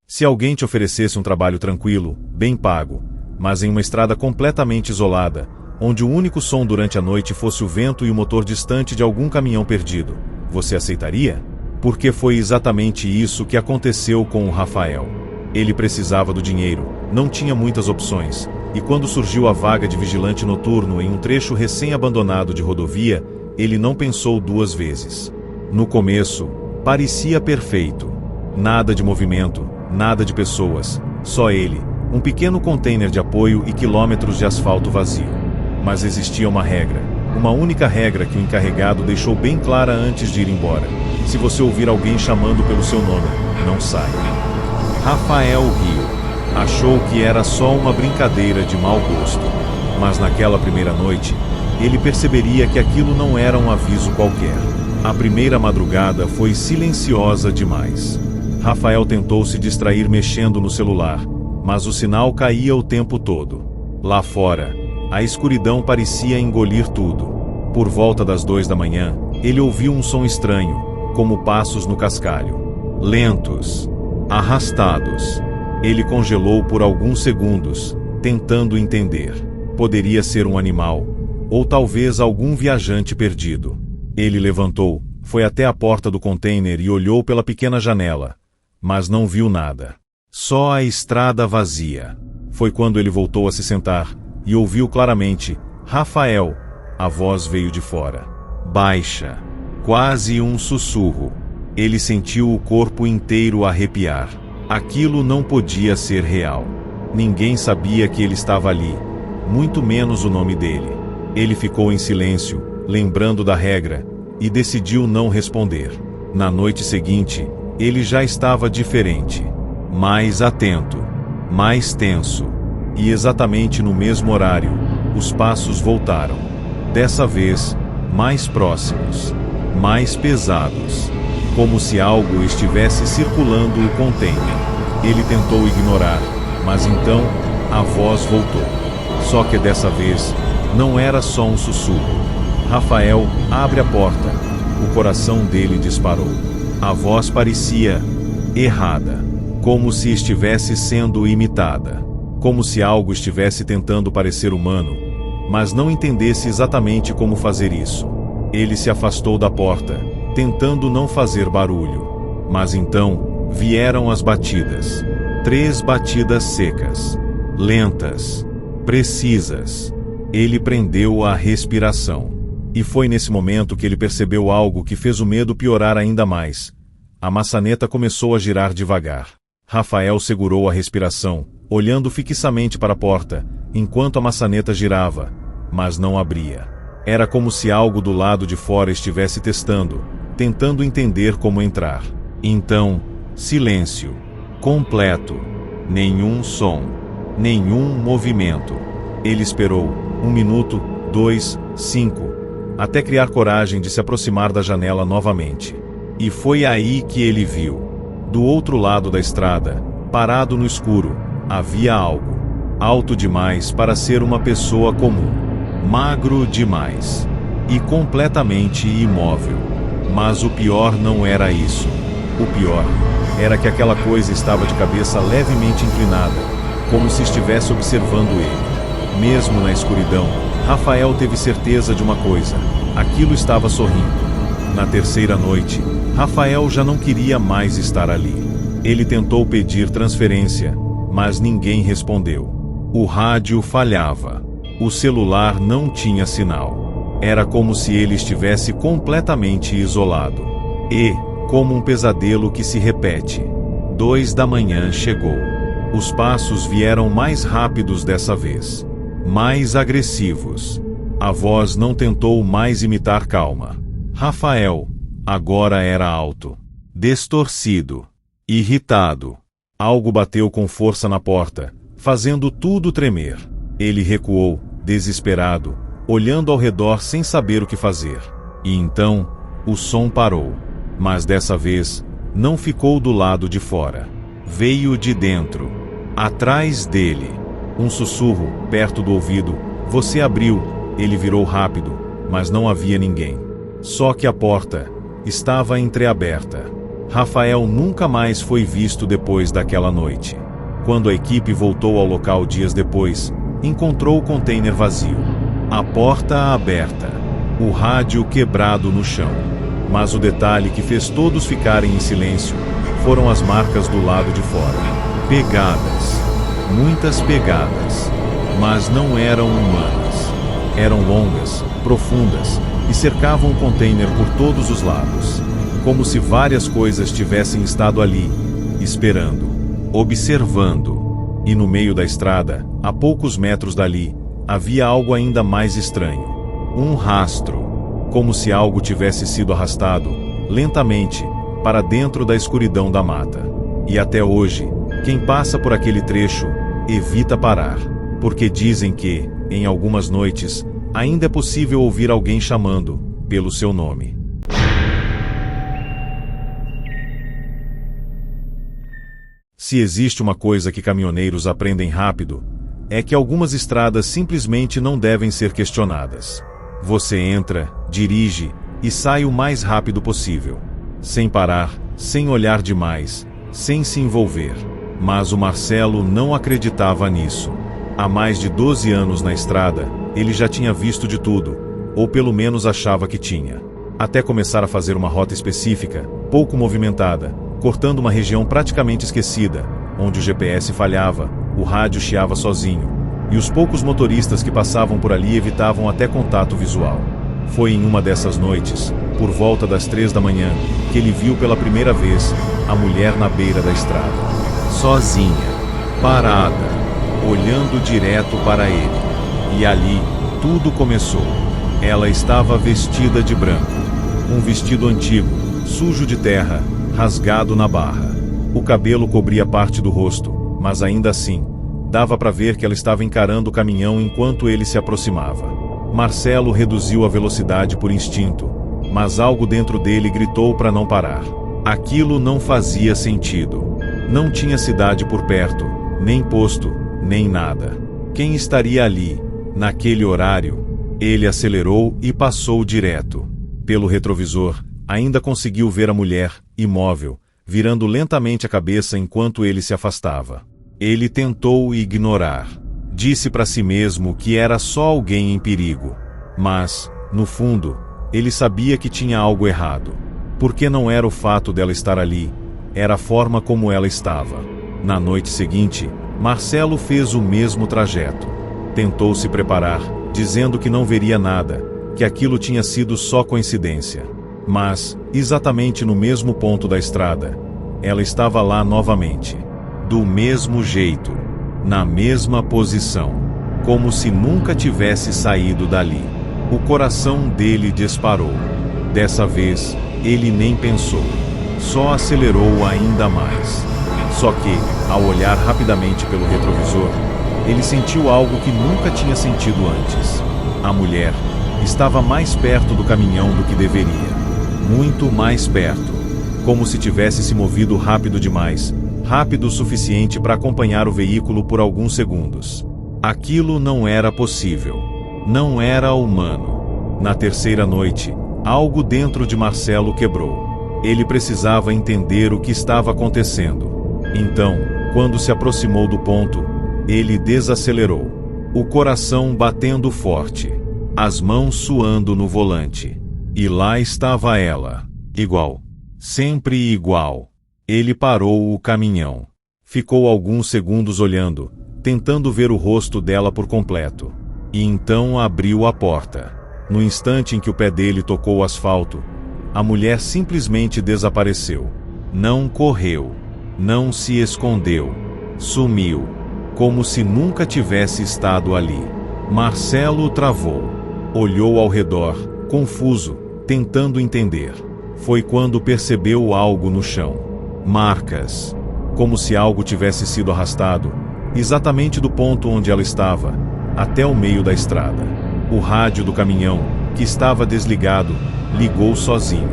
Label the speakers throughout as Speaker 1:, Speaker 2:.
Speaker 1: Se alguém te oferecesse um trabalho tranquilo, bem pago, mas em uma estrada completamente isolada, onde o único som durante a noite fosse o vento e o motor distante de algum caminhão perdido, você aceitaria? Porque foi exatamente isso que aconteceu com o Rafael. Ele precisava do dinheiro, não tinha muitas opções, e quando surgiu a vaga de vigilante noturno em um trecho recém-abandonado de rodovia, ele não pensou duas vezes. No começo, parecia perfeito. Nada de movimento, nada de pessoas, só ele, um pequeno container de apoio e quilômetros de asfalto vazio. Mas existia uma regra, uma única regra que o encarregado deixou bem clara antes de ir embora. Se você ouvir alguém chamando pelo seu nome, não saia. Rafael riu. Achou que era só uma brincadeira de mau gosto. Mas naquela primeira noite, ele perceberia que aquilo não era um aviso qualquer. A primeira madrugada foi silenciosa demais. Rafael tentou se distrair mexendo no celular, mas o sinal caía o tempo todo. Lá fora, a escuridão parecia engolir tudo. Por volta das 2 da manhã, ele ouviu um som estranho, como passos no cascalho. Lentos, arrastados. Ele congelou por alguns segundos, tentando entender. Poderia ser um animal, ou talvez algum viajante perdido. Ele levantou, foi até a porta do container e olhou pela pequena janela, mas não viu nada. Só a estrada vazia. Foi quando ele voltou a se sentar e ouviu claramente: Rafael. A voz veio de fora. Baixa. Quase um sussurro. Ele sentiu o corpo inteiro arrepiar. Aquilo não podia ser real. Ninguém sabia que ele estava ali, muito menos o nome dele. Ele ficou em silêncio, lembrando da regra, e decidiu não responder. Na noite seguinte, ele já estava diferente. Mais atento, mais tenso. E exatamente no mesmo horário, os passos voltaram. Dessa vez, mais próximos, mais pesados. Como se algo estivesse circulando o container. Ele tentou ignorar, mas então, a voz voltou. Só que dessa vez, não era só um sussurro. Rafael, abre a porta. O coração dele disparou. A voz parecia errada, como se estivesse sendo imitada, como se algo estivesse tentando parecer humano, mas não entendesse exatamente como fazer isso. Ele se afastou da porta, tentando não fazer barulho. Mas então, vieram as batidas. 3 batidas secas, lentas, precisas. Ele prendeu a respiração. E foi nesse momento que ele percebeu algo que fez o medo piorar ainda mais. A maçaneta começou a girar devagar. Rafael segurou a respiração, olhando fixamente para a porta, enquanto a maçaneta girava, mas não abria. Era como se algo do lado de fora estivesse testando, tentando entender como entrar. Então, silêncio. Completo. Nenhum som. Nenhum movimento. Ele esperou 1 minuto, 2, 5, até criar coragem de se aproximar da janela novamente. E foi aí que ele viu. Do outro lado da estrada, parado no escuro, havia algo. Alto demais para ser uma pessoa comum. Magro demais. E completamente imóvel. Mas o pior não era isso. O pior era que aquela coisa estava de cabeça levemente inclinada, como se estivesse observando ele. Mesmo na escuridão, Rafael teve certeza de uma coisa: aquilo estava sorrindo. Na terceira noite, Rafael já não queria mais estar ali. Ele tentou pedir transferência, mas ninguém respondeu. O rádio falhava. O celular não tinha sinal. Era como se ele estivesse completamente isolado. E, como um pesadelo que se repete, 2 da manhã chegou. Os passos vieram mais rápidos dessa vez. Mais agressivos. A voz não tentou mais imitar calma. Rafael, agora era alto. Distorcido. Irritado. Algo bateu com força na porta, fazendo tudo tremer. Ele recuou, desesperado, olhando ao redor sem saber o que fazer. E então, o som parou. Mas dessa vez, não ficou do lado de fora. Veio de dentro. Atrás dele. Um sussurro, perto do ouvido. Você abriu. Ele virou rápido, mas não havia ninguém. Só que a porta estava entreaberta. Rafael nunca mais foi visto depois daquela noite. Quando a equipe voltou ao local dias depois, encontrou o container vazio. A porta aberta. O rádio quebrado no chão. Mas o detalhe que fez todos ficarem em silêncio foram as marcas do lado de fora. Pegadas. Muitas pegadas. Mas não eram humanas. Eram longas, profundas, e cercavam o container por todos os lados. Como se várias coisas tivessem estado ali, esperando, observando. E no meio da estrada, a poucos metros dali, havia algo ainda mais estranho. Um rastro. Como se algo tivesse sido arrastado, lentamente, para dentro da escuridão da mata. E até hoje, quem passa por aquele trecho, evita parar. Porque dizem que, em algumas noites, ainda é possível ouvir alguém chamando pelo seu nome. Se existe uma coisa que caminhoneiros aprendem rápido, é que algumas estradas simplesmente não devem ser questionadas. Você entra, dirige e sai o mais rápido possível. Sem parar, sem olhar demais, sem se envolver. Mas o Marcelo não acreditava nisso. Há mais de 12 anos na estrada, ele já tinha visto de tudo, ou pelo menos achava que tinha. Até começar a fazer uma rota específica, pouco movimentada, cortando uma região praticamente esquecida, onde o GPS falhava, o rádio chiava sozinho, e os poucos motoristas que passavam por ali evitavam até contato visual. Foi em uma dessas noites, por volta das 3 da manhã, que ele viu pela primeira vez a mulher na beira da estrada. Sozinha, parada, olhando direto para ele. E ali, tudo começou. Ela estava vestida de branco. Um vestido antigo, sujo de terra, rasgado na barra. O cabelo cobria parte do rosto, mas ainda assim, dava para ver que ela estava encarando o caminhão enquanto ele se aproximava. Marcelo reduziu a velocidade por instinto, mas algo dentro dele gritou para não parar. Aquilo não fazia sentido. Não tinha cidade por perto, nem posto, nem nada. Quem estaria ali, naquele horário? Ele acelerou e passou direto. Pelo retrovisor, ainda conseguiu ver a mulher, imóvel, virando lentamente a cabeça enquanto ele se afastava. Ele tentou ignorar. Disse para si mesmo que era só alguém em perigo. Mas, no fundo, ele sabia que tinha algo errado. Porque não era o fato dela estar ali, era a forma como ela estava. Na noite seguinte, Marcelo fez o mesmo trajeto. Tentou se preparar, dizendo que não veria nada, que aquilo tinha sido só coincidência. Mas, exatamente no mesmo ponto da estrada, ela estava lá novamente. Do mesmo jeito, na mesma posição, como se nunca tivesse saído dali. O coração dele disparou. Dessa vez, ele nem pensou. Só acelerou ainda mais. Só que, ao olhar rapidamente pelo retrovisor, ele sentiu algo que nunca tinha sentido antes. A mulher estava mais perto do caminhão do que deveria. Muito mais perto. Como se tivesse se movido rápido demais. Rápido o suficiente para acompanhar o veículo por alguns segundos. Aquilo não era possível. Não era humano. Na terceira noite, algo dentro de Marcelo quebrou. Ele precisava entender o que estava acontecendo. Então, quando se aproximou do ponto, ele desacelerou. O coração batendo forte. As mãos suando no volante. E lá estava ela. Igual. Sempre igual. Ele parou o caminhão. Ficou alguns segundos olhando, tentando ver o rosto dela por completo. E então abriu a porta. No instante em que o pé dele tocou o asfalto, a mulher simplesmente desapareceu. Não correu. Não se escondeu. Sumiu. Como se nunca tivesse estado ali. Marcelo travou. Olhou ao redor, confuso, tentando entender. Foi quando percebeu algo no chão. Marcas. Como se algo tivesse sido arrastado, exatamente do ponto onde ela estava, até o meio da estrada. O rádio do caminhão, que estava desligado, ligou sozinho.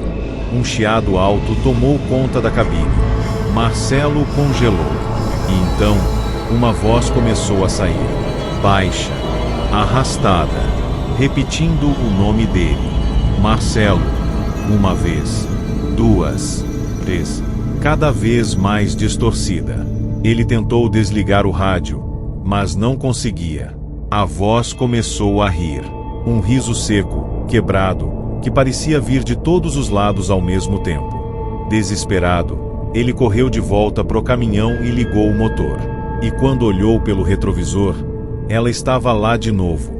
Speaker 1: Um chiado alto tomou conta da cabine. Marcelo congelou. E então, Uma voz começou a sair, baixa, arrastada, repetindo o nome dele. Marcelo. Uma vez, duas, três, cada vez mais distorcida. Ele tentou desligar o rádio, mas não conseguia. A voz começou a rir. Um riso seco, quebrado, que parecia vir de todos os lados ao mesmo tempo. Desesperado, ele correu de volta pro caminhão e ligou o motor. E quando olhou pelo retrovisor, ela estava lá de novo.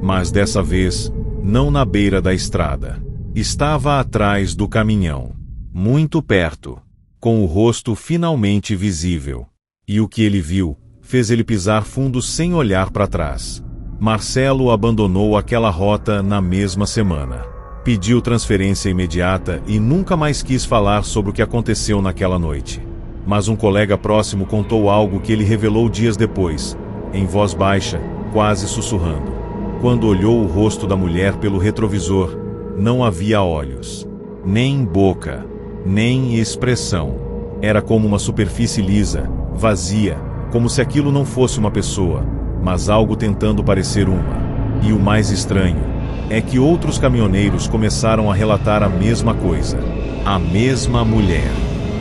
Speaker 1: Mas dessa vez, não na beira da estrada. Estava atrás do caminhão. Muito perto. Com o rosto finalmente visível. E o que ele viu, fez ele pisar fundo sem olhar para trás. Marcelo abandonou aquela rota na mesma semana. Pediu transferência imediata e nunca mais quis falar sobre o que aconteceu naquela noite. Mas um colega próximo contou algo que ele revelou dias depois, em voz baixa, quase sussurrando. Quando olhou o rosto da mulher pelo retrovisor, não havia olhos, nem boca, nem expressão. Era como uma superfície lisa, vazia, como se aquilo não fosse uma pessoa, mas algo tentando parecer uma. E o mais estranho é que outros caminhoneiros começaram a relatar a mesma coisa. A mesma mulher,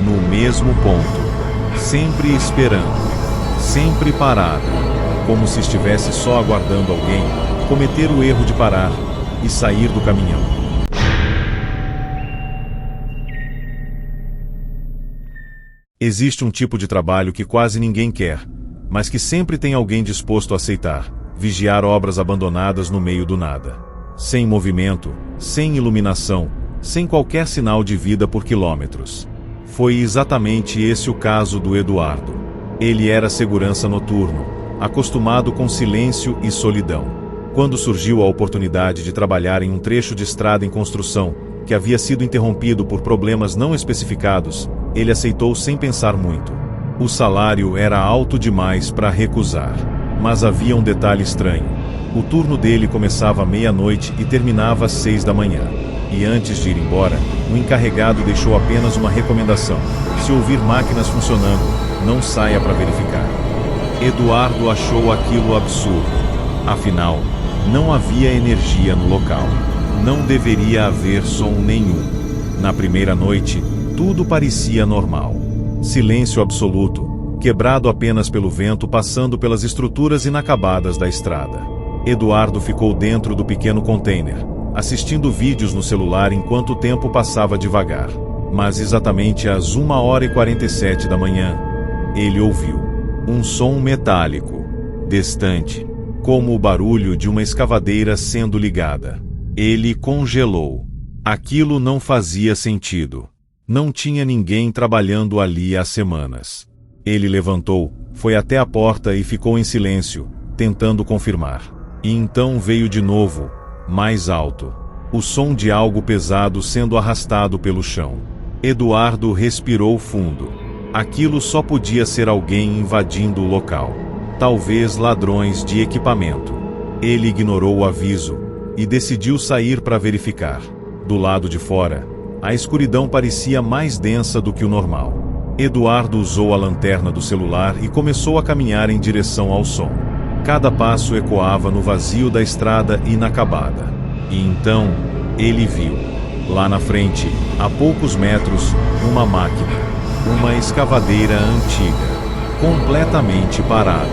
Speaker 1: no mesmo ponto, sempre esperando, sempre parada, como se estivesse só aguardando alguém cometer o erro de parar e sair do caminhão. Existe um tipo de trabalho que quase ninguém quer, mas que sempre tem alguém disposto a aceitar: vigiar obras abandonadas no meio do nada. Sem movimento, sem iluminação, sem qualquer sinal de vida por quilômetros. Foi exatamente esse o caso do Eduardo. Ele era segurança noturno, acostumado com silêncio e solidão. Quando surgiu a oportunidade de trabalhar em um trecho de estrada em construção, que havia sido interrompido por problemas não especificados, ele aceitou sem pensar muito. O salário era alto demais para recusar. Mas havia um detalhe estranho. O turno dele começava à meia-noite e terminava às 6 da manhã. E antes de ir embora, o encarregado deixou apenas uma recomendação: se ouvir máquinas funcionando, não saia para verificar. Eduardo achou aquilo absurdo. Afinal, não havia energia no local. Não deveria haver som nenhum. Na primeira noite, tudo parecia normal. Silêncio absoluto, quebrado apenas pelo vento passando pelas estruturas inacabadas da estrada. Eduardo ficou dentro do pequeno container, assistindo vídeos no celular enquanto o tempo passava devagar. Mas exatamente às 1h47 da manhã, ele ouviu um som metálico, distante, como o barulho de uma escavadeira sendo ligada. Ele congelou. Aquilo não fazia sentido. Não tinha ninguém trabalhando ali há semanas. Ele levantou, foi até a porta e ficou em silêncio, tentando confirmar. E então veio de novo, mais alto, o som de algo pesado sendo arrastado pelo chão. Eduardo respirou fundo. Aquilo só podia ser alguém invadindo o local. Talvez ladrões de equipamento. Ele ignorou o aviso e decidiu sair para verificar. Do lado de fora, a escuridão parecia mais densa do que o normal. Eduardo usou a lanterna do celular e começou a caminhar em direção ao som. Cada passo ecoava no vazio da estrada inacabada. E então, ele viu, lá na frente, a poucos metros, uma máquina, uma escavadeira antiga, completamente parada,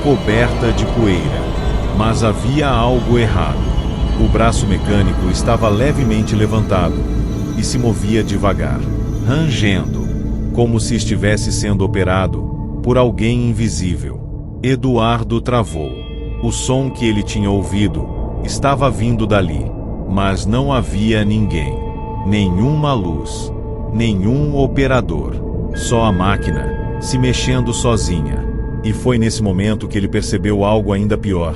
Speaker 1: coberta de poeira. Mas havia algo errado. O braço mecânico estava levemente levantado e se movia devagar, rangendo, como se estivesse sendo operado por alguém invisível. Eduardo travou. O som que ele tinha ouvido estava vindo dali, mas não havia ninguém, nenhuma luz, nenhum operador, só a máquina se mexendo sozinha. E foi nesse momento que ele percebeu algo ainda pior.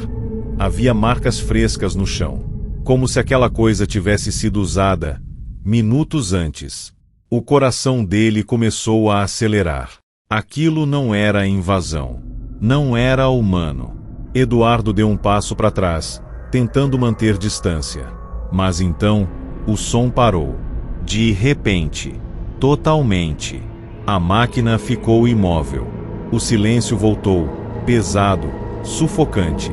Speaker 1: Havia marcas frescas no chão, como se aquela coisa tivesse sido usada minutos antes. O coração dele começou a acelerar. Aquilo não era invasão. Não era humano. Eduardo deu um passo para trás, tentando manter distância. Mas então, o som parou. De repente. Totalmente. A máquina ficou imóvel. O silêncio voltou, pesado, sufocante.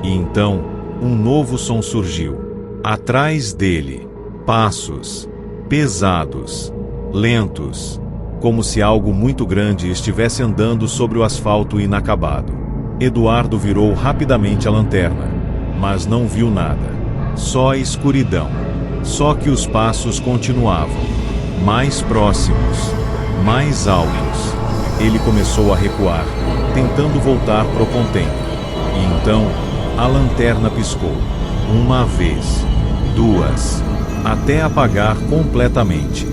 Speaker 1: E então, um novo som surgiu. Atrás dele, passos, pesados, lentos, como se algo muito grande estivesse andando sobre o asfalto inacabado. Eduardo virou rapidamente a lanterna, mas não viu nada. Só escuridão. Só que os passos continuavam, mais próximos, mais altos. Ele começou a recuar, tentando voltar para o container. E então, a lanterna piscou. Uma vez, duas, até apagar completamente.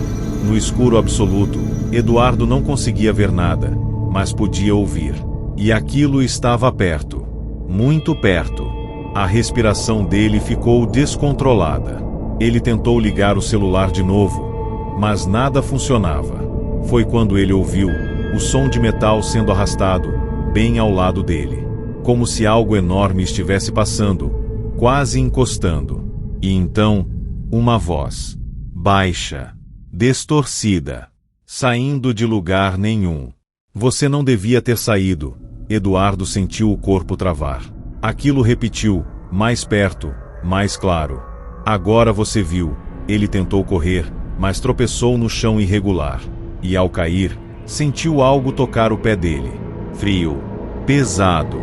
Speaker 1: No escuro absoluto, Eduardo não conseguia ver nada, mas podia ouvir. E aquilo estava perto, muito perto. A respiração dele ficou descontrolada. Ele tentou ligar o celular de novo, mas nada funcionava. Foi quando ele ouviu o som de metal sendo arrastado, bem ao lado dele. Como se algo enorme estivesse passando, quase encostando. E então, uma voz, baixa, distorcida, saindo de lugar nenhum. Você não devia ter saído. Eduardo sentiu o corpo travar. Aquilo repetiu, mais perto, mais claro. Agora você viu. Ele tentou correr, mas tropeçou no chão irregular. E ao cair, sentiu algo tocar o pé dele. Frio, pesado,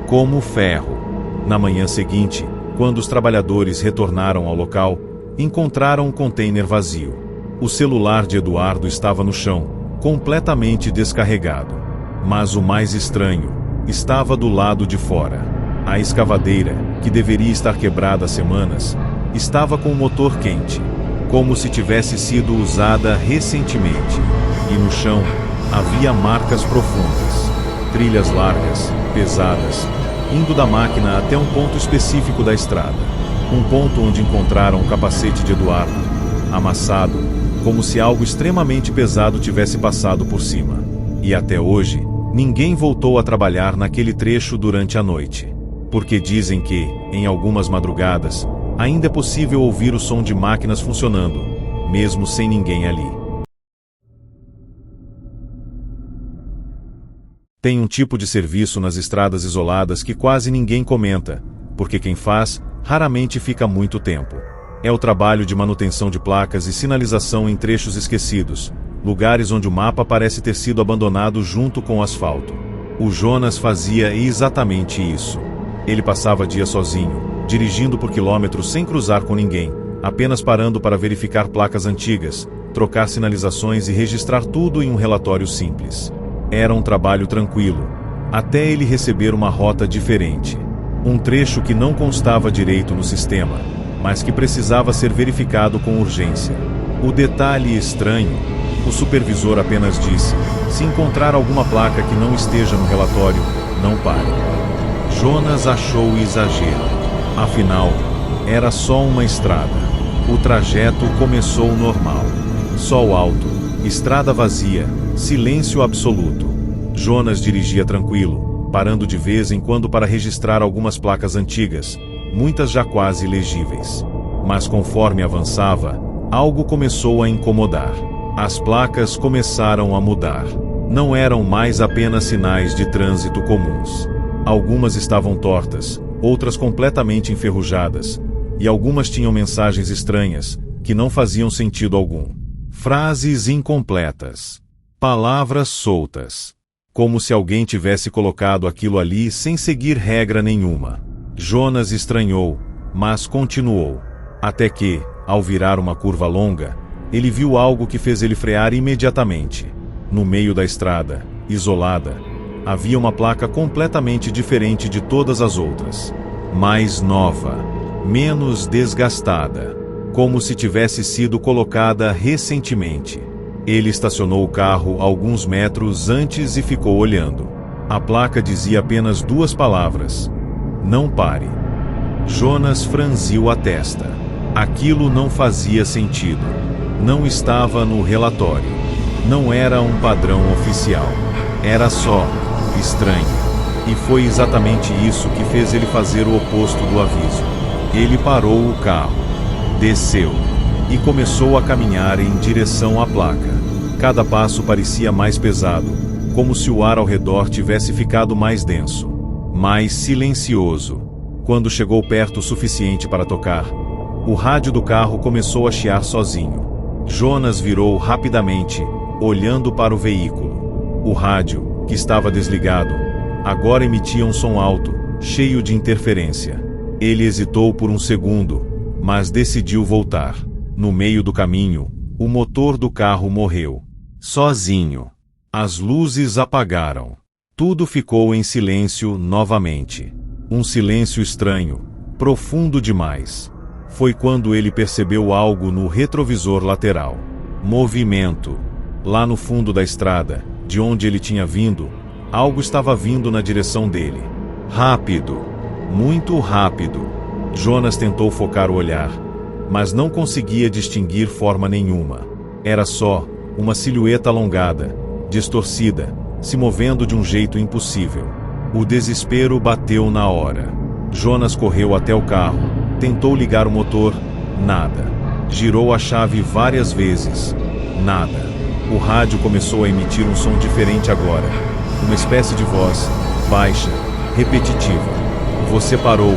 Speaker 1: como ferro. Na manhã seguinte, quando os trabalhadores retornaram ao local, encontraram um container vazio. O celular de Eduardo estava no chão, completamente descarregado. Mas o mais estranho, estava do lado de fora. A escavadeira, que deveria estar quebrada há semanas, estava com o motor quente, como se tivesse sido usada recentemente. E no chão, havia marcas profundas, trilhas largas, pesadas, indo da máquina até um ponto específico da estrada. Um ponto onde encontraram o capacete de Eduardo, amassado, como se algo extremamente pesado tivesse passado por cima. E até hoje, ninguém voltou a trabalhar naquele trecho durante a noite. Porque dizem que, em algumas madrugadas, ainda é possível ouvir o som de máquinas funcionando, mesmo sem ninguém ali. Tem um tipo de serviço nas estradas isoladas que quase ninguém comenta, porque quem faz, raramente fica muito tempo. É o trabalho de manutenção de placas e sinalização em trechos esquecidos, lugares onde o mapa parece ter sido abandonado junto com o asfalto. O Jonas fazia exatamente isso. Ele passava dias sozinho, dirigindo por quilômetros sem cruzar com ninguém, apenas parando para verificar placas antigas, trocar sinalizações e registrar tudo em um relatório simples. Era um trabalho tranquilo, até ele receber uma rota diferente. Um trecho que não constava direito no sistema, mas que precisava ser verificado com urgência. O detalhe estranho, o supervisor apenas disse: se encontrar alguma placa que não esteja no relatório, não pare. Jonas achou exagero. Afinal, era só uma estrada. O trajeto começou normal. Sol alto, estrada vazia, silêncio absoluto. Jonas dirigia tranquilo, parando de vez em quando para registrar algumas placas antigas, muitas já quase legíveis. Mas conforme avançava, algo começou a incomodar. As placas começaram a mudar. Não eram mais apenas sinais de trânsito comuns. Algumas estavam tortas, outras completamente enferrujadas, e algumas tinham mensagens estranhas, que não faziam sentido algum. Frases incompletas. Palavras soltas. Como se alguém tivesse colocado aquilo ali sem seguir regra nenhuma. Jonas estranhou, mas continuou. Até que, ao virar uma curva longa, ele viu algo que fez ele frear imediatamente. No meio da estrada, isolada, havia uma placa completamente diferente de todas as outras. Mais nova, menos desgastada, como se tivesse sido colocada recentemente. Ele estacionou o carro alguns metros antes e ficou olhando. A placa dizia apenas duas palavras: não pare. Jonas franziu a testa. Aquilo não fazia sentido. Não estava no relatório. Não era um padrão oficial. Era só estranho. E foi exatamente isso que fez ele fazer o oposto do aviso. Ele parou o carro, desceu e começou a caminhar em direção à placa. Cada passo parecia mais pesado, como se o ar ao redor tivesse ficado mais denso. mais silencioso. Quando chegou perto o suficiente para tocar, o rádio do carro começou a chiar sozinho. Jonas virou rapidamente, olhando para o veículo. O rádio, que estava desligado, agora emitia um som alto, cheio de interferência. Ele hesitou por um segundo, mas decidiu voltar. No meio do caminho, o motor do carro morreu. Sozinho. As luzes apagaram. Tudo ficou em silêncio novamente. Um silêncio estranho, profundo demais. Foi quando ele percebeu algo no retrovisor lateral. Movimento. Lá no fundo da estrada, de onde ele tinha vindo, algo estava vindo na direção dele. Rápido. Muito rápido. Jonas tentou focar o olhar, mas não conseguia distinguir forma nenhuma. Era só uma silhueta alongada, distorcida, se movendo de um jeito impossível. O desespero bateu na hora. Jonas correu até o carro, tentou ligar o motor, nada. Girou a chave várias vezes, nada. O rádio começou a emitir um som diferente agora, uma espécie de voz, baixa, repetitiva. Você parou.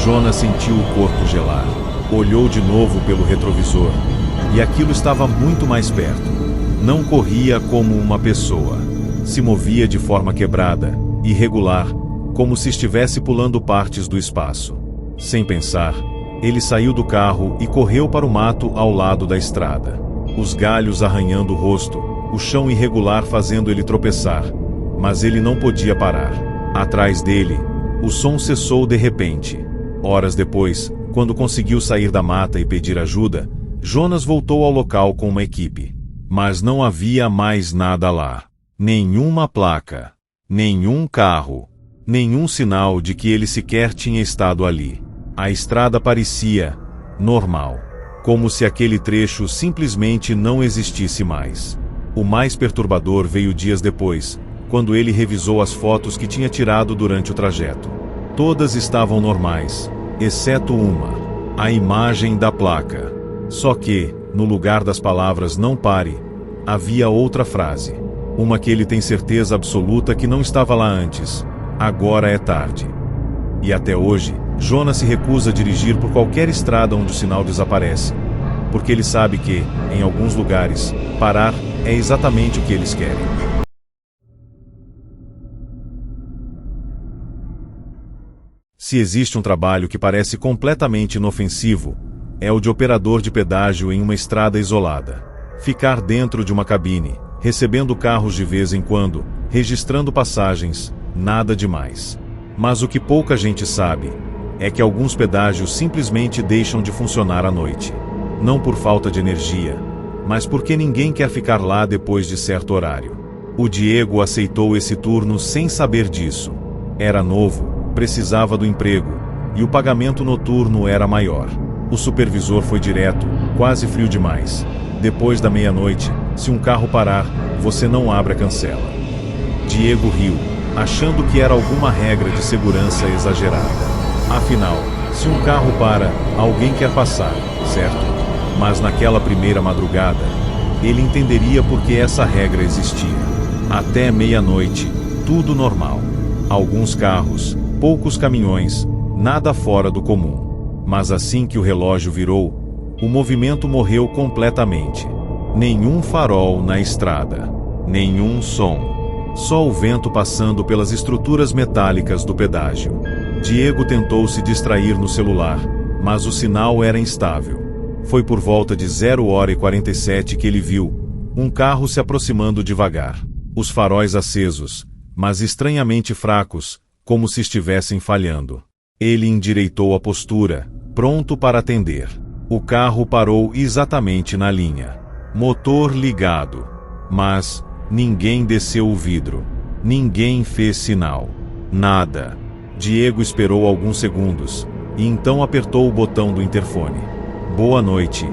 Speaker 1: Jonas sentiu o corpo gelar. Olhou de novo pelo retrovisor, e aquilo estava muito mais perto. Não corria como uma pessoa. Se movia de forma quebrada, irregular, como se estivesse pulando partes do espaço. Sem pensar, ele saiu do carro e correu para o mato ao lado da estrada. Os galhos arranhando o rosto, o chão irregular fazendo ele tropeçar, mas ele não podia parar. Atrás dele, o som cessou de repente. Horas depois, quando conseguiu sair da mata e pedir ajuda, Jonas voltou ao local com uma equipe. Mas não havia mais nada lá. Nenhuma placa, nenhum carro, nenhum sinal de que ele sequer tinha estado ali. A estrada parecia normal, como se aquele trecho simplesmente não existisse mais. O mais perturbador veio dias depois, quando ele revisou as fotos que tinha tirado durante o trajeto. Todas estavam normais, exceto uma, a imagem da placa. Só que, no lugar das palavras "não pare", havia outra frase. Uma que ele tem certeza absoluta que não estava lá antes. Agora é tarde. E até hoje, Jonas se recusa a dirigir por qualquer estrada onde o sinal desaparece, porque ele sabe que, em alguns lugares, parar é exatamente o que eles querem. Se existe um trabalho que parece completamente inofensivo, é o de operador de pedágio em uma estrada isolada. Ficar dentro de uma cabine, recebendo carros de vez em quando, registrando passagens, nada demais. Mas o que pouca gente sabe é que alguns pedágios simplesmente deixam de funcionar à noite. Não por falta de energia, mas porque ninguém quer ficar lá depois de certo horário. O Diego aceitou esse turno sem saber disso. Era novo, precisava do emprego, e o pagamento noturno era maior. O supervisor foi direto, quase frio demais. Depois da meia-noite, se um carro parar, você não abre a cancela. Diego riu, achando que era alguma regra de segurança exagerada. Afinal, se um carro para, alguém quer passar, certo? Mas naquela primeira madrugada, ele entenderia por que essa regra existia. Até meia-noite, tudo normal. Alguns carros, poucos caminhões, nada fora do comum. Mas assim que o relógio virou, o movimento morreu completamente. Nenhum farol na estrada, nenhum som. Só o vento passando pelas estruturas metálicas do pedágio. Diego tentou se distrair no celular, mas o sinal era instável. Foi por volta de 0h47 que ele viu um carro se aproximando devagar. Os faróis acesos, mas estranhamente fracos, como se estivessem falhando. Ele endireitou a postura, pronto para atender. O carro parou exatamente na linha. Motor ligado. Mas ninguém desceu o vidro. Ninguém fez sinal. Nada. Diego esperou alguns segundos, e então apertou o botão do interfone. Boa noite.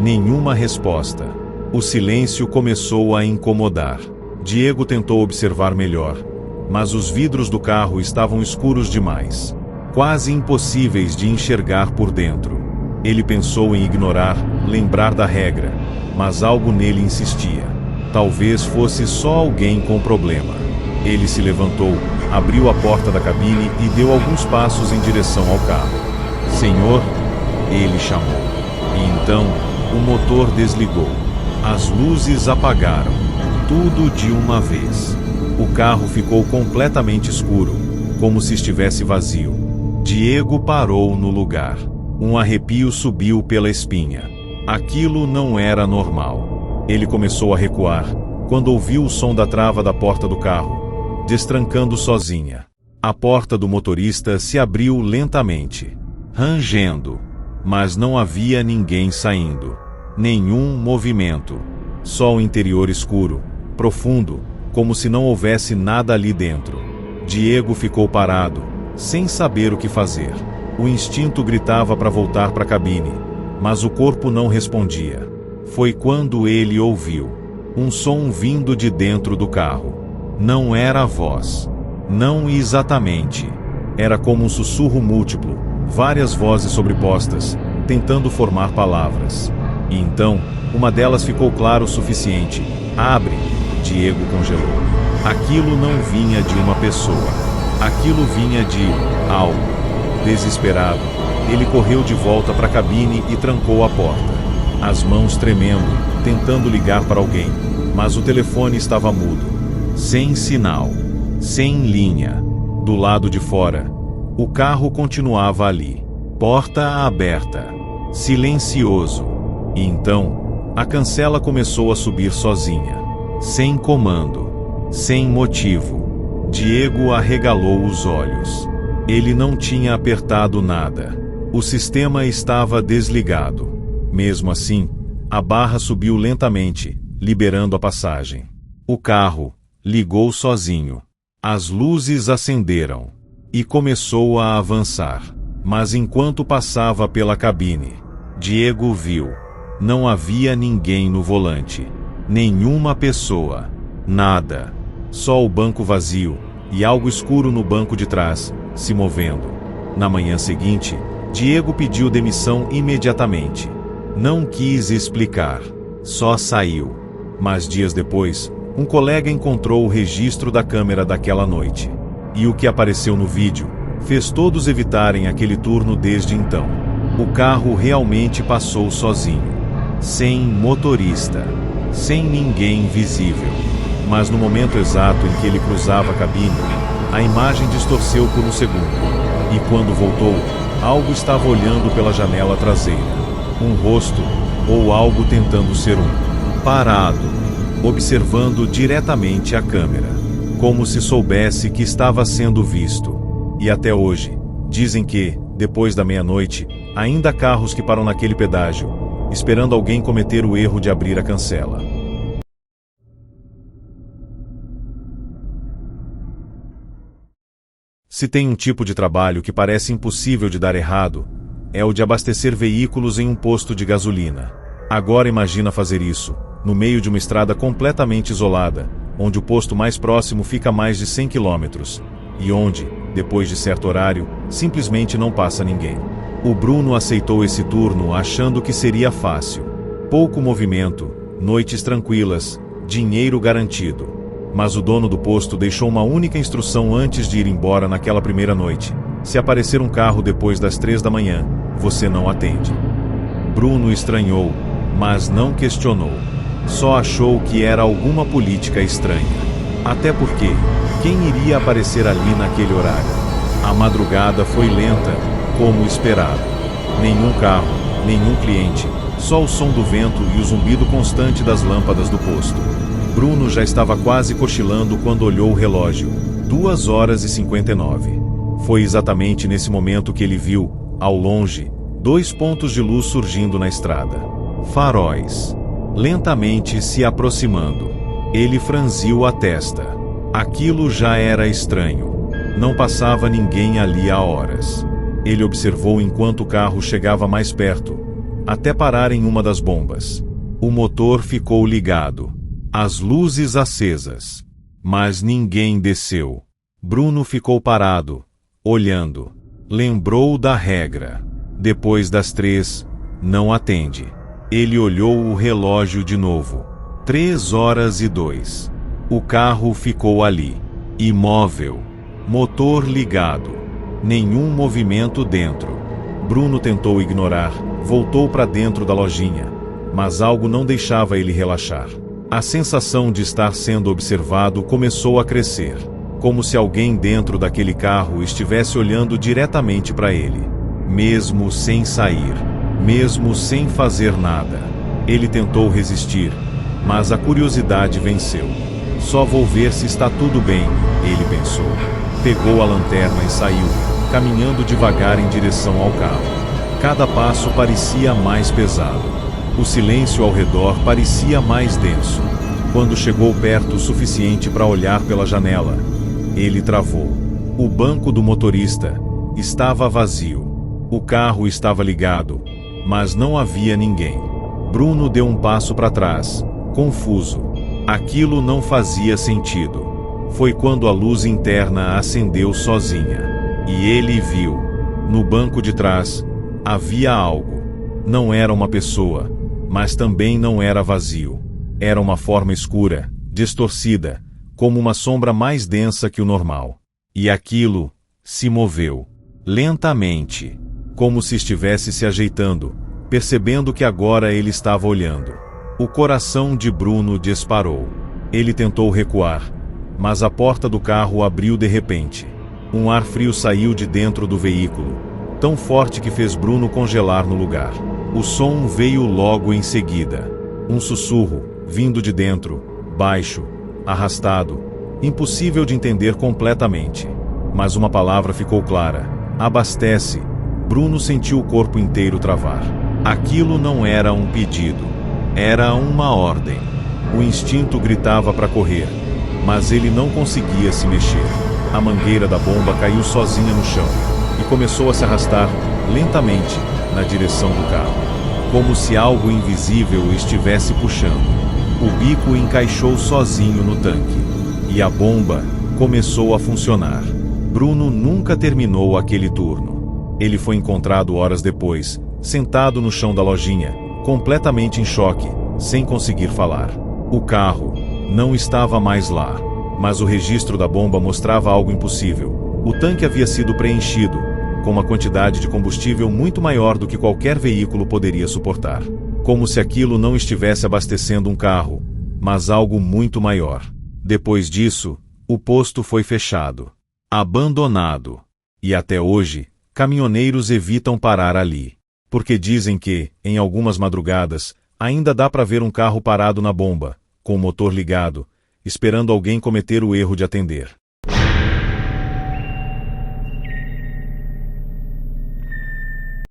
Speaker 1: Nenhuma resposta. O silêncio começou a incomodar. Diego tentou observar melhor, mas os vidros do carro estavam escuros demais. Quase impossíveis de enxergar por dentro. Ele pensou em ignorar, lembrar da regra, mas algo nele insistia. Talvez fosse só alguém com problema. Ele se levantou, abriu a porta da cabine e deu alguns passos em direção ao carro. "Senhor?", ele chamou. E então, o motor desligou. As luzes apagaram. Tudo de uma vez. O carro ficou completamente escuro, como se estivesse vazio. Diego parou no lugar. Um arrepio subiu pela espinha. Aquilo não era normal. Ele começou a recuar, quando ouviu o som da trava da porta do carro, destrancando sozinha. A porta do motorista se abriu lentamente, rangendo, mas não havia ninguém saindo. Nenhum movimento. Só o interior escuro, profundo, como se não houvesse nada ali dentro. Diego ficou parado, sem saber o que fazer. O instinto gritava para voltar para a cabine, mas o corpo não respondia. Foi quando ele ouviu um som vindo de dentro do carro. Não era a voz. Não exatamente. Era como um sussurro múltiplo, várias vozes sobrepostas, tentando formar palavras. E então, uma delas ficou clara o suficiente. "Abre!" Diego congelou. Aquilo não vinha de uma pessoa. Aquilo vinha de algo. Desesperado, ele correu de volta para a cabine e trancou a porta. As mãos tremendo, tentando ligar para alguém, mas o telefone estava mudo. Sem sinal. Sem linha. Do lado de fora, o carro continuava ali. Porta aberta. Silencioso. E então, a cancela começou a subir sozinha. Sem comando. Sem motivo. Diego arregalou os olhos. Ele não tinha apertado nada. O sistema estava desligado. Mesmo assim, a barra subiu lentamente, liberando a passagem. O carro ligou sozinho. As luzes acenderam. E começou a avançar. Mas enquanto passava pela cabine, Diego viu. Não havia ninguém no volante. Nenhuma pessoa. Nada. Só o banco vazio, e algo escuro no banco de trás, se movendo. Na manhã seguinte, Diego pediu demissão imediatamente. Não quis explicar. Só saiu. Mas dias depois, um colega encontrou o registro da câmera daquela noite. E o que apareceu no vídeo fez todos evitarem aquele turno desde então. O carro realmente passou sozinho. Sem motorista. Sem ninguém visível. Mas no momento exato em que ele cruzava a cabine, a imagem distorceu por um segundo. E quando voltou, algo estava olhando pela janela traseira. Um rosto, ou algo tentando ser parado, observando diretamente a câmera. Como se soubesse que estava sendo visto. E até hoje, dizem que, depois da meia-noite, ainda há carros que param naquele pedágio, esperando alguém cometer o erro de abrir a cancela. Se tem um tipo de trabalho que parece impossível de dar errado, é o de abastecer veículos em um posto de gasolina. Agora imagina fazer isso, no meio de uma estrada completamente isolada, onde o posto mais próximo fica a mais de 100 quilômetros, e onde, depois de certo horário, simplesmente não passa ninguém. O Bruno aceitou esse turno achando que seria fácil. Pouco movimento, noites tranquilas, dinheiro garantido. Mas o dono do posto deixou uma única instrução antes de ir embora naquela primeira noite. Se aparecer um carro depois das 3 da manhã, você não atende. Bruno estranhou, mas não questionou. Só achou que era alguma política estranha. Até porque, quem iria aparecer ali naquele horário? A madrugada foi lenta, como esperado. Nenhum carro, nenhum cliente, só o som do vento e o zumbido constante das lâmpadas do posto. Bruno já estava quase cochilando quando olhou o relógio. 2h59. Foi exatamente nesse momento que ele viu, ao longe, 2 pontos de luz surgindo na estrada. Faróis. Lentamente se aproximando. Ele franziu a testa. Aquilo já era estranho. Não passava ninguém ali há horas. Ele observou enquanto o carro chegava mais perto, até parar em uma das bombas. O motor ficou ligado. As luzes acesas. Mas ninguém desceu. Bruno ficou parado, olhando. Lembrou da regra. Depois das 3, não atende. Ele olhou o relógio de novo. 3h02. O carro ficou ali. Imóvel. Motor ligado. Nenhum movimento dentro. Bruno tentou ignorar, voltou para dentro da lojinha, mas algo não deixava ele relaxar. A sensação de estar sendo observado começou a crescer, como se alguém dentro daquele carro estivesse olhando diretamente para ele. Mesmo sem sair, mesmo sem fazer nada, ele tentou resistir, mas a curiosidade venceu. Só vou ver se está tudo bem, ele pensou. Pegou a lanterna e saiu, caminhando devagar em direção ao carro. Cada passo parecia mais pesado. O silêncio ao redor parecia mais denso. Quando chegou perto o suficiente para olhar pela janela, ele travou. O banco do motorista estava vazio. O carro estava ligado, mas não havia ninguém. Bruno deu um passo para trás, confuso. Aquilo não fazia sentido. Foi quando a luz interna acendeu sozinha. E ele viu. No banco de trás, havia algo. Não era uma pessoa, mas também não era vazio. Era uma forma escura, distorcida, como uma sombra mais densa que o normal. E aquilo se moveu, lentamente, como se estivesse se ajeitando, percebendo que agora ele estava olhando. O coração de Bruno disparou. Ele tentou recuar, mas a porta do carro abriu de repente. Um ar frio saiu de dentro do veículo, tão forte que fez Bruno congelar no lugar. O som veio logo em seguida. Um sussurro, vindo de dentro, baixo, arrastado, impossível de entender completamente. Mas uma palavra ficou clara: abastece. Bruno sentiu o corpo inteiro travar. Aquilo não era um pedido. Era uma ordem. O instinto gritava para correr, mas ele não conseguia se mexer. A mangueira da bomba caiu sozinha no chão e começou a se arrastar, lentamente, na direção do carro, como se algo invisível o estivesse puxando. O bico encaixou sozinho no tanque, e a bomba começou a funcionar. Bruno nunca terminou aquele turno. Ele foi encontrado horas depois, sentado no chão da lojinha, completamente em choque, sem conseguir falar. O carro não estava mais lá, mas o registro da bomba mostrava algo impossível. O tanque havia sido preenchido, com uma quantidade de combustível muito maior do que qualquer veículo poderia suportar. Como se aquilo não estivesse abastecendo um carro, mas algo muito maior. Depois disso, o posto foi fechado, abandonado. E até hoje, caminhoneiros evitam parar ali, porque dizem que, em algumas madrugadas, ainda dá para ver um carro parado na bomba, com o motor ligado, esperando alguém cometer o erro de atender.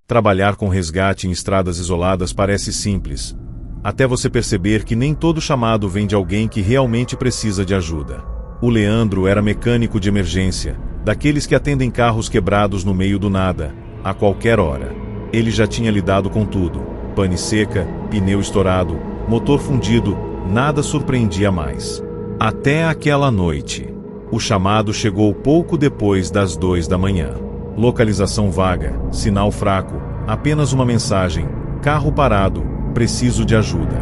Speaker 1: Trabalhar com resgate em estradas isoladas parece simples, até você perceber que nem todo chamado vem de alguém que realmente precisa de ajuda. O Leandro era mecânico de emergência, daqueles que atendem carros quebrados no meio do nada, a qualquer hora. Ele já tinha lidado com tudo: pane seca, pneu estourado, motor fundido, nada surpreendia mais. Até aquela noite. O chamado chegou pouco depois das 2 da manhã. Localização vaga, sinal fraco, apenas uma mensagem: carro parado, preciso de ajuda.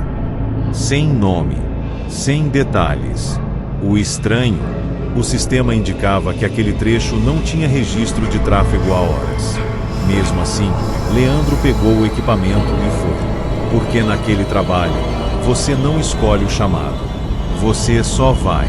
Speaker 1: Sem nome, sem detalhes. O estranho: o sistema indicava que aquele trecho não tinha registro de tráfego há horas. Mesmo assim, Leandro pegou o equipamento e foi. Porque naquele trabalho, você não escolhe o chamado. Você só vai.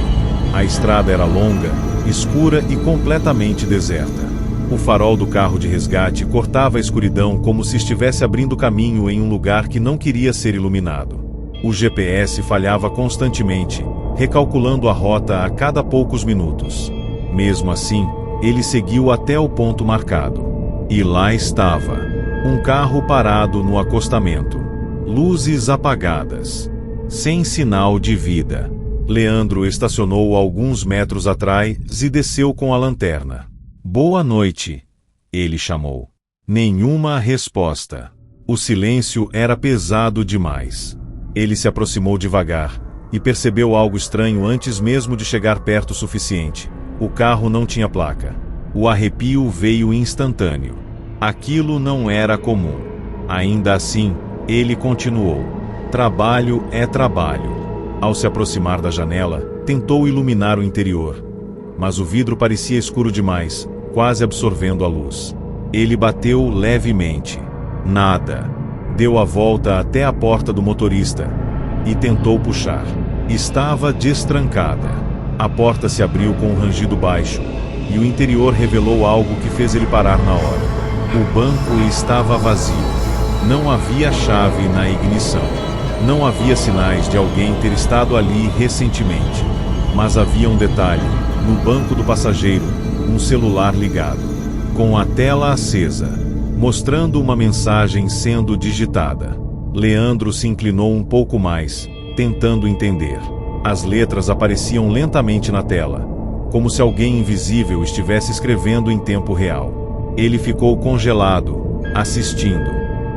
Speaker 1: A estrada era longa, escura e completamente deserta. O farol do carro de resgate cortava a escuridão como se estivesse abrindo caminho em um lugar que não queria ser iluminado. O GPS falhava constantemente, recalculando a rota a cada poucos minutos. Mesmo assim, ele seguiu até o ponto marcado. E lá estava. Um carro parado no acostamento. Luzes apagadas. Sem sinal de vida. Leandro estacionou alguns metros atrás e desceu com a lanterna. Boa noite, ele chamou. Nenhuma resposta. O silêncio era pesado demais. Ele se aproximou devagar e percebeu algo estranho antes mesmo de chegar perto o suficiente. O carro não tinha placa. O arrepio veio instantâneo. Aquilo não era comum. Ainda assim, ele continuou. Trabalho é trabalho. Ao se aproximar da janela, tentou iluminar o interior. mas o vidro parecia escuro demais, quase absorvendo a luz. Ele bateu levemente. Nada. Deu a volta até a porta do motorista e tentou puxar. Estava destrancada. A porta se abriu com um rangido baixo, e o interior revelou algo que fez ele parar na hora. O banco estava vazio. Não havia chave na ignição. Não havia sinais de alguém ter estado ali recentemente. Mas havia um detalhe: no banco do passageiro, um celular ligado, com a tela acesa, mostrando uma mensagem sendo digitada. Leandro se inclinou um pouco mais, tentando entender. As letras apareciam lentamente na tela, como se alguém invisível estivesse escrevendo em tempo real. Ele ficou congelado, assistindo.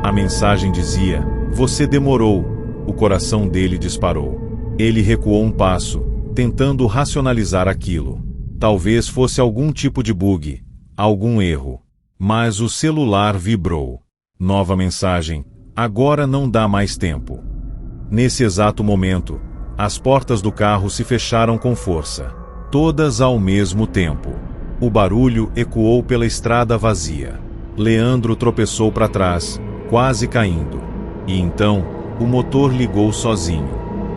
Speaker 1: A mensagem dizia: "Você demorou." O coração dele disparou. Ele recuou um passo, tentando racionalizar aquilo. Talvez fosse algum tipo de bug, algum erro. Mas o celular vibrou. Nova mensagem: "Agora não dá mais tempo." Nesse exato momento, as portas do carro se fecharam com força. Todas ao mesmo tempo. O barulho ecoou pela estrada vazia. Leandro tropeçou para trás, quase caindo. E então, o motor ligou sozinho.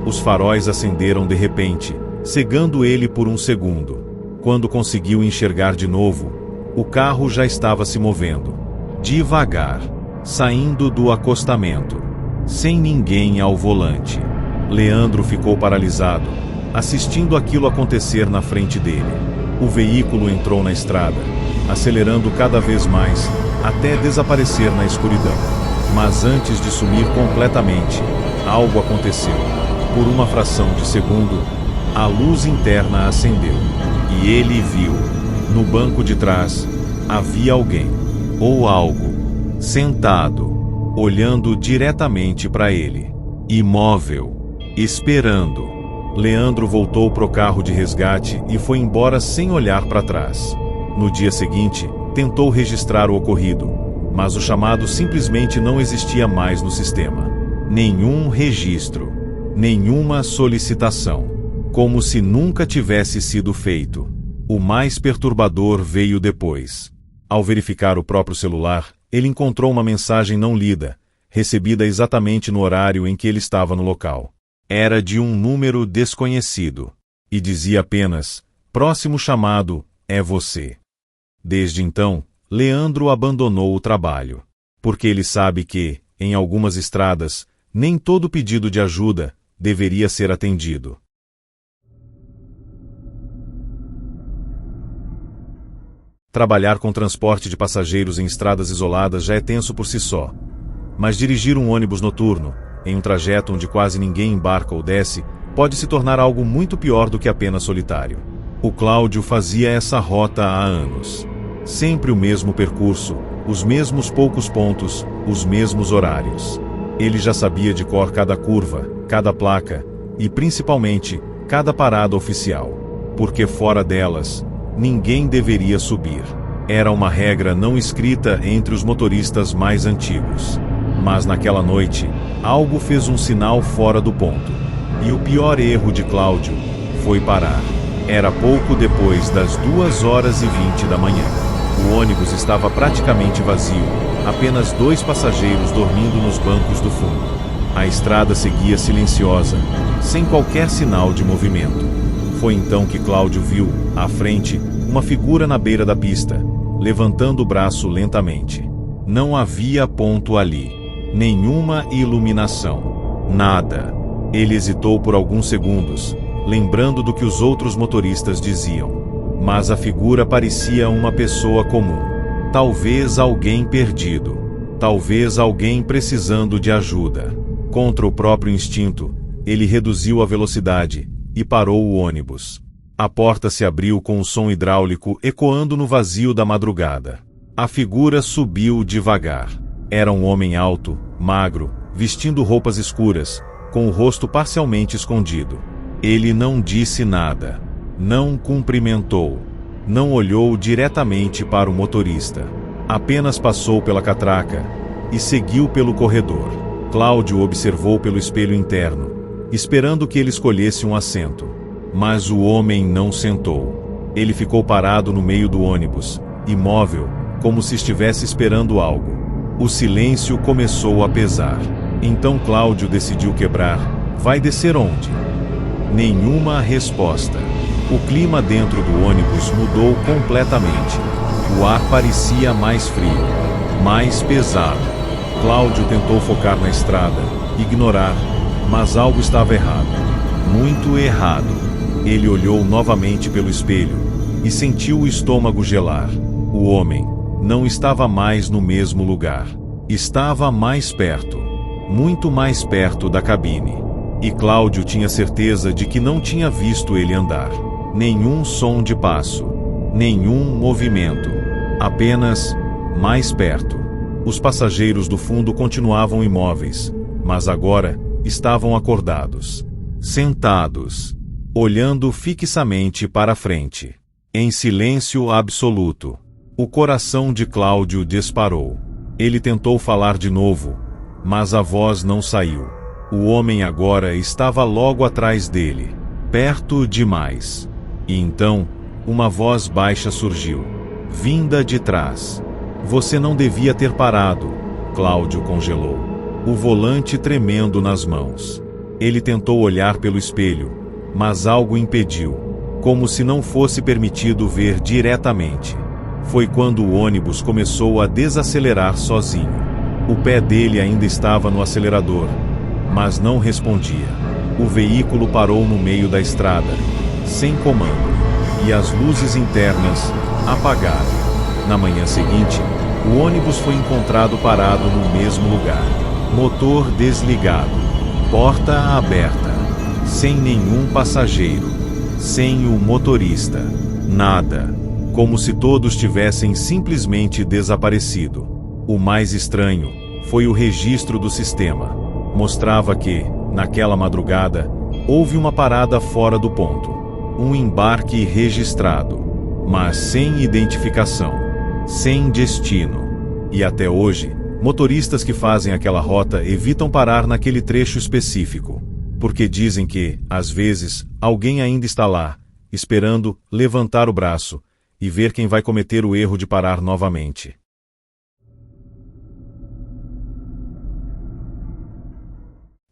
Speaker 1: Os faróis acenderam de repente, cegando ele por um segundo. Quando conseguiu enxergar de novo, o carro já estava se movendo. Devagar, saindo do acostamento. Sem ninguém ao volante. Leandro ficou paralisado, assistindo aquilo acontecer na frente dele. O veículo entrou na estrada, acelerando cada vez mais, até desaparecer na escuridão. Mas antes de sumir completamente, algo aconteceu. Por uma fração de segundo, a luz interna acendeu. E ele viu. No banco de trás, havia alguém, ou algo, sentado, olhando diretamente para ele. Imóvel. Esperando. Leandro voltou pro carro de resgate e foi embora sem olhar para trás. No dia seguinte, tentou registrar o ocorrido, mas o chamado simplesmente não existia mais no sistema. Nenhum registro, nenhuma solicitação. Como se nunca tivesse sido feito. O mais perturbador veio depois. Ao verificar o próprio celular, ele encontrou uma mensagem não lida, recebida exatamente no horário em que ele estava no local. Era de um número desconhecido, e dizia apenas: "Próximo chamado é você." Desde então, Leandro abandonou o trabalho, porque ele sabe que, em algumas estradas, nem todo pedido de ajuda deveria ser atendido. Trabalhar com transporte de passageiros em estradas isoladas já é tenso por si só, mas dirigir um ônibus noturno, em um trajeto onde quase ninguém embarca ou desce, pode se tornar algo muito pior do que apenas solitário. O Cláudio fazia essa rota há anos. Sempre o mesmo percurso, os mesmos poucos pontos, os mesmos horários. Ele já sabia de cor cada curva, cada placa e, principalmente, cada parada oficial. Porque fora delas, ninguém deveria subir. Era uma regra não escrita entre os motoristas mais antigos. Mas naquela noite, algo fez um sinal fora do ponto. E o pior erro de Cláudio foi parar. Era pouco depois das 2h20 da manhã. O ônibus estava praticamente vazio, apenas 2 passageiros dormindo nos bancos do fundo. A estrada seguia silenciosa, sem qualquer sinal de movimento. Foi então que Cláudio viu, à frente, uma figura na beira da pista, levantando o braço lentamente. Não havia ponto ali. Nenhuma iluminação. Nada. Ele hesitou por alguns segundos, lembrando do que os outros motoristas diziam. Mas a figura parecia uma pessoa comum. Talvez alguém perdido. Talvez alguém precisando de ajuda. Contra o próprio instinto, ele reduziu a velocidade e parou o ônibus. A porta se abriu com o som hidráulico ecoando no vazio da madrugada. A figura subiu devagar. Era um homem alto, magro, vestindo roupas escuras, com o rosto parcialmente escondido. Ele não disse nada. Não cumprimentou. Não olhou diretamente para o motorista. Apenas passou pela catraca e seguiu pelo corredor. Cláudio observou pelo espelho interno, esperando que ele escolhesse um assento. Mas o homem não sentou. Ele ficou parado no meio do ônibus, imóvel, como se estivesse esperando algo. O silêncio começou a pesar. Então Cláudio decidiu quebrar. Vai descer onde? Nenhuma resposta. O clima dentro do ônibus mudou completamente. O ar parecia mais frio, mais pesado. Cláudio tentou focar na estrada, ignorar, mas algo estava errado. Muito errado. Ele olhou novamente pelo espelho e sentiu o estômago gelar. O homem não estava mais no mesmo lugar. Estava mais perto, muito mais perto da cabine. E Cláudio tinha certeza de que não tinha visto ele andar. Nenhum som de passo, nenhum movimento. Apenas mais perto. Os passageiros do fundo continuavam imóveis, mas agora estavam acordados, sentados, olhando fixamente para a frente, em silêncio absoluto. O coração de Cláudio disparou. Ele tentou falar de novo, mas a voz não saiu. O homem agora estava logo atrás dele, perto demais. E então, uma voz baixa surgiu, vinda de trás. Você não devia ter parado. Cláudio congelou, o volante tremendo nas mãos. Ele tentou olhar pelo espelho, mas algo impediu, como se não fosse permitido ver diretamente. Foi quando o ônibus começou a desacelerar sozinho. O pé dele ainda estava no acelerador, mas não respondia. O veículo parou no meio da estrada, sem comando, e as luzes internas apagaram. Na manhã seguinte, o ônibus foi encontrado parado no mesmo lugar. Motor desligado, porta aberta, sem nenhum passageiro, sem o motorista, nada, como se todos tivessem simplesmente desaparecido. O mais estranho foi o registro do sistema. Mostrava que, naquela madrugada, houve uma parada fora do ponto, um embarque registrado, mas sem identificação, sem destino. E até hoje, motoristas que fazem aquela rota evitam parar naquele trecho específico, porque dizem que, às vezes, alguém ainda está lá, esperando levantar o braço e ver quem vai cometer o erro de parar novamente.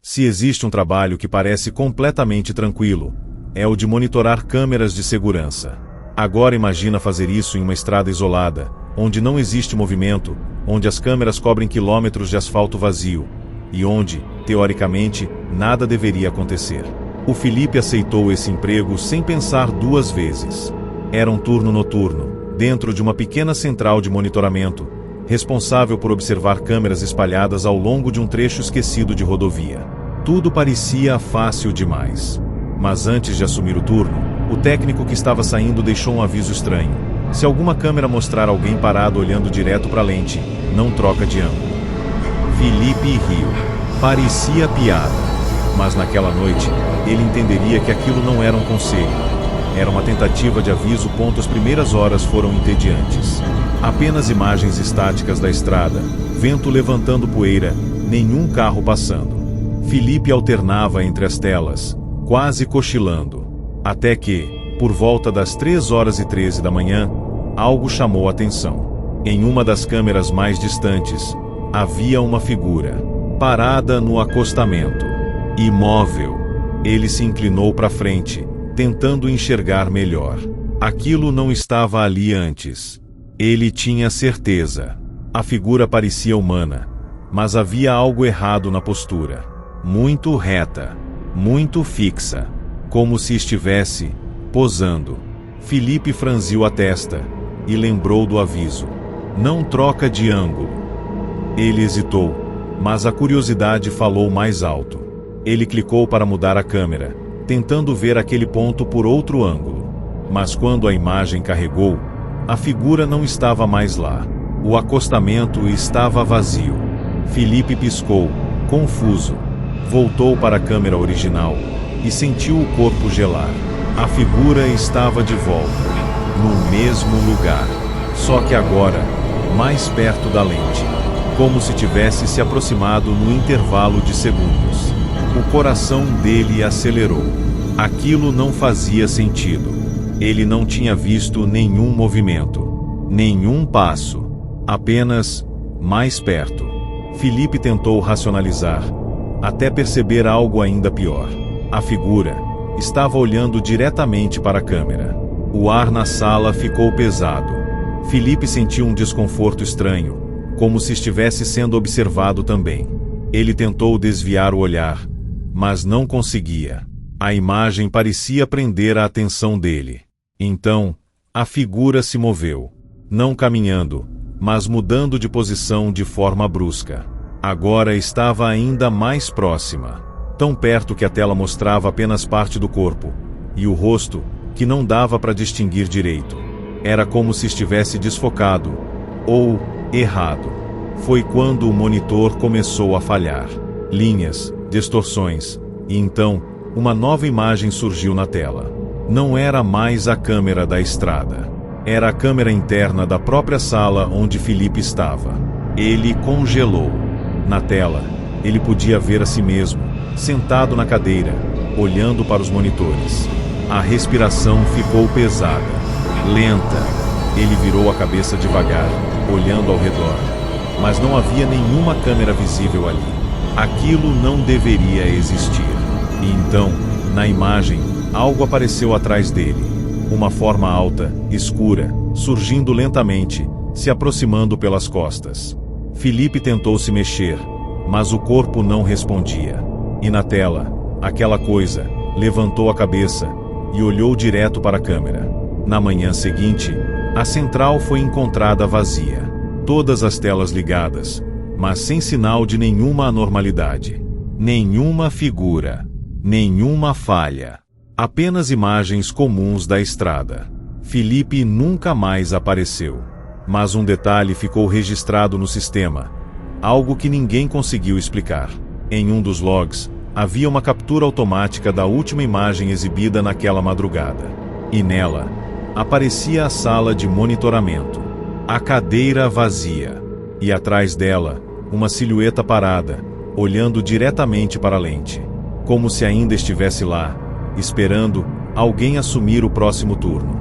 Speaker 1: Se existe um trabalho que parece completamente tranquilo, é o de monitorar câmeras de segurança. Agora imagina fazer isso em uma estrada isolada, onde não existe movimento, onde as câmeras cobrem quilômetros de asfalto vazio, e onde, teoricamente, nada deveria acontecer. O Felipe aceitou esse emprego sem pensar duas vezes. Era um turno noturno, dentro de uma pequena central de monitoramento, responsável por observar câmeras espalhadas ao longo de um trecho esquecido de rodovia. Tudo parecia fácil demais. Mas antes de assumir o turno, o técnico que estava saindo deixou um aviso estranho. Se alguma câmera mostrar alguém parado olhando direto para a lente, não troca de ângulo. Felipe riu. Parecia piada. Mas naquela noite, ele entenderia que aquilo não era um conselho. Era uma tentativa de aviso. As primeiras horas foram entediantes. Apenas imagens estáticas da estrada, vento levantando poeira, nenhum carro passando. Felipe alternava entre as telas, quase cochilando. Até que, por volta das 3h13 da manhã, algo chamou a atenção. Em uma das câmeras mais distantes, havia uma figura, parada no acostamento, imóvel. Ele se inclinou para frente, tentando enxergar melhor. Aquilo não estava ali antes. Ele tinha certeza. A figura parecia humana, mas havia algo errado na postura. Muito reta, muito fixa, como se estivesse posando. Felipe franziu a testa e lembrou do aviso. Não troca de ângulo. Ele hesitou, mas a curiosidade falou mais alto. Ele clicou para mudar a câmera, tentando ver aquele ponto por outro ângulo. Mas quando a imagem carregou, a figura não estava mais lá. O acostamento estava vazio. Felipe piscou, confuso. Voltou para a câmera original e sentiu o corpo gelar. A figura estava de volta, no mesmo lugar, só que agora, mais perto da lente, como se tivesse se aproximado no intervalo de segundos. O coração dele acelerou. Aquilo não fazia sentido. Ele não tinha visto nenhum movimento, nenhum passo, apenas mais perto. Felipe tentou racionalizar, até perceber algo ainda pior. A figura estava olhando diretamente para a câmera. O ar na sala ficou pesado. Felipe sentiu um desconforto estranho, como se estivesse sendo observado também. Ele tentou desviar o olhar, mas não conseguia. A imagem parecia prender a atenção dele. Então, a figura se moveu, não caminhando, mas mudando de posição de forma brusca. Agora estava ainda mais próxima, tão perto que a tela mostrava apenas parte do corpo, e o rosto, que não dava para distinguir direito. Era como se estivesse desfocado, ou errado. Foi quando o monitor começou a falhar. Linhas, distorções, e então, uma nova imagem surgiu na tela. Não era mais a câmera da estrada. Era a câmera interna da própria sala onde Felipe estava. Ele congelou. Na tela, ele podia ver a si mesmo, sentado na cadeira, olhando para os monitores. A respiração ficou pesada, lenta. Ele virou a cabeça devagar, olhando ao redor. Mas não havia nenhuma câmera visível ali. Aquilo não deveria existir. E então, na imagem, algo apareceu atrás dele. Uma forma alta, escura, surgindo lentamente, se aproximando pelas costas. Felipe tentou se mexer, mas o corpo não respondia. E na tela, aquela coisa levantou a cabeça e olhou direto para a câmera. Na manhã seguinte, a central foi encontrada vazia. Todas as telas ligadas, mas sem sinal de nenhuma anormalidade. Nenhuma figura. Nenhuma falha. Apenas imagens comuns da estrada. Felipe nunca mais apareceu. Mas um detalhe ficou registrado no sistema. Algo que ninguém conseguiu explicar. Em um dos logs, havia uma captura automática da última imagem exibida naquela madrugada. E nela, aparecia a sala de monitoramento. A cadeira vazia. E atrás dela, uma silhueta parada, olhando diretamente para a lente. Como se ainda estivesse lá, esperando alguém assumir o próximo turno.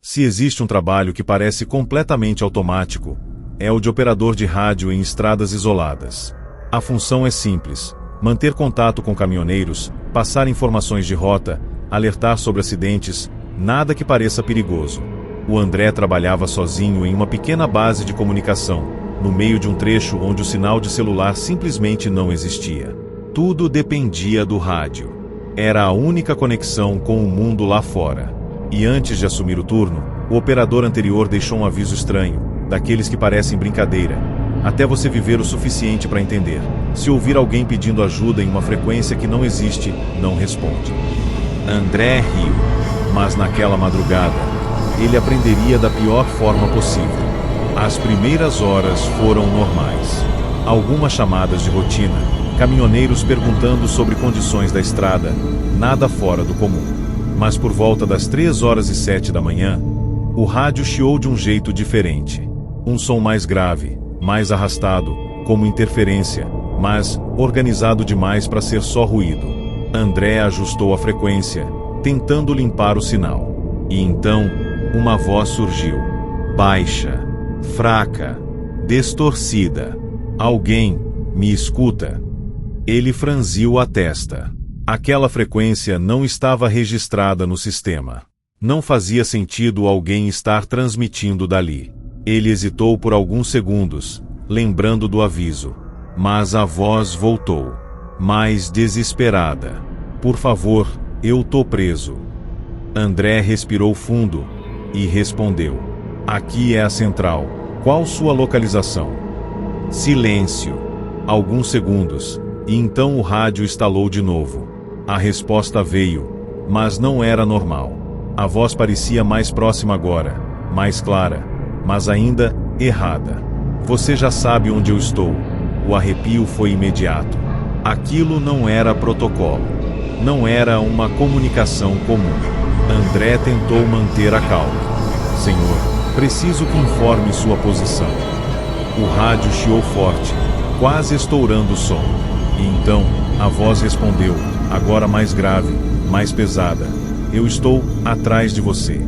Speaker 1: Se existe um trabalho que parece completamente automático, é o de operador de rádio em estradas isoladas. A função é simples: manter contato com caminhoneiros, passar informações de rota, alertar sobre acidentes, nada que pareça perigoso. O André trabalhava sozinho em uma pequena base de comunicação, no meio de um trecho onde o sinal de celular simplesmente não existia. Tudo dependia do rádio. Era a única conexão com o mundo lá fora. E antes de assumir o turno, o operador anterior deixou um aviso estranho, daqueles que parecem brincadeira, até você viver o suficiente para entender. Se ouvir alguém pedindo ajuda em uma frequência que não existe, não responde. André riu, mas naquela madrugada, ele aprenderia da pior forma possível. As primeiras horas foram normais. Algumas chamadas de rotina, caminhoneiros perguntando sobre condições da estrada, nada fora do comum. Mas por volta das 3h07 da manhã, o rádio chiou de um jeito diferente. Um som mais grave, mais arrastado, como interferência, mas organizado demais para ser só ruído. André ajustou a frequência, tentando limpar o sinal. E então, uma voz surgiu. Baixa, fraca, distorcida. Alguém me escuta? Ele franziu a testa. Aquela frequência não estava registrada no sistema. Não fazia sentido alguém estar transmitindo dali. Ele hesitou por alguns segundos, lembrando do aviso. Mas a voz voltou, mais desesperada. Por favor, eu tô preso. André respirou fundo e respondeu. Aqui é a central. Qual sua localização? Silêncio. Alguns segundos, e então o rádio estalou de novo. A resposta veio, mas não era normal. A voz parecia mais próxima agora, mais clara, mas ainda errada. Você já sabe onde eu estou. O arrepio foi imediato. Aquilo não era protocolo. Não era uma comunicação comum. André tentou manter a calma. Senhor, preciso que informe sua posição. O rádio chiou forte, quase estourando o som. E então, A voz respondeu, agora mais grave, mais pesada. Eu estou atrás de você.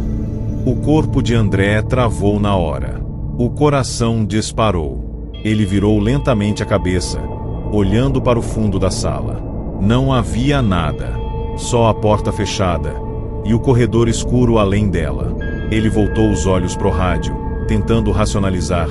Speaker 1: O corpo de André travou na hora. O coração disparou. Ele virou lentamente a cabeça, olhando para o fundo da sala. Não havia nada. Só a porta fechada e o corredor escuro além dela. Ele voltou os olhos pro rádio, tentando racionalizar,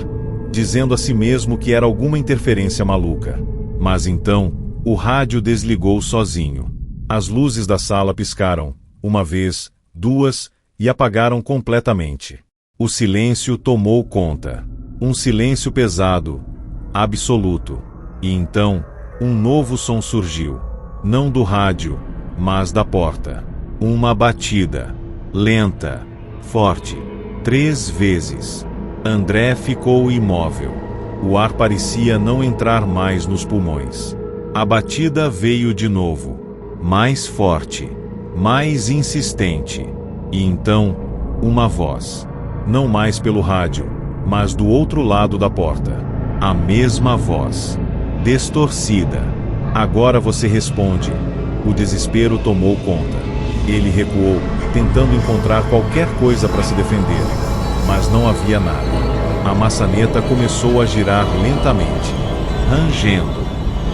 Speaker 1: dizendo a si mesmo que era alguma interferência maluca. Mas então, o rádio desligou sozinho. As luzes da sala piscaram, uma vez, duas, e apagaram completamente. O silêncio tomou conta. Um silêncio pesado, absoluto. E então, um novo som surgiu. Não do rádio, mas da porta. Uma batida, lenta, forte, 3 vezes. André ficou imóvel. O ar parecia não entrar mais nos pulmões. A batida veio de novo, mais forte, mais insistente. E então, uma voz. Não mais pelo rádio, mas do outro lado da porta. A mesma voz. Distorcida. Agora você responde. O desespero tomou conta. Ele recuou, tentando encontrar qualquer coisa para se defender. Mas não havia nada. A maçaneta começou a girar lentamente, rangendo,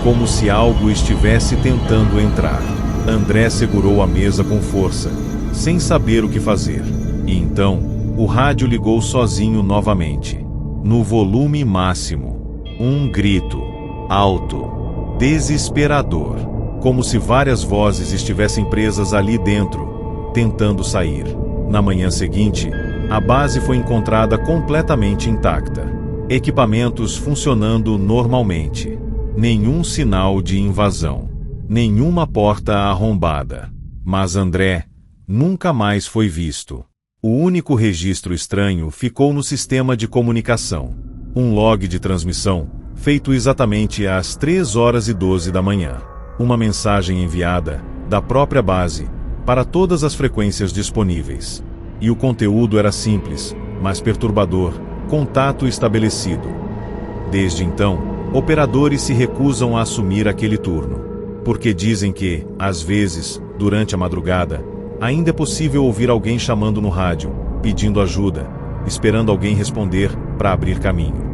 Speaker 1: como se algo estivesse tentando entrar. André segurou a mesa com força, sem saber o que fazer. E então, o rádio ligou sozinho novamente. No volume máximo. Um grito, alto, desesperador, como se várias vozes estivessem presas ali dentro, tentando sair. Na manhã seguinte, a base foi encontrada completamente intacta. Equipamentos funcionando normalmente. Nenhum sinal de invasão. Nenhuma porta arrombada. Mas André nunca mais foi visto. O único registro estranho ficou no sistema de comunicação. Um log de transmissão, feito exatamente às 3h12 da manhã. Uma mensagem enviada, da própria base, para todas as frequências disponíveis. E o conteúdo era simples, mas perturbador: contato estabelecido. Desde então, operadores se recusam a assumir aquele turno. Porque dizem que, às vezes, durante a madrugada, ainda é possível ouvir alguém chamando no rádio, pedindo ajuda, esperando alguém responder para abrir caminho.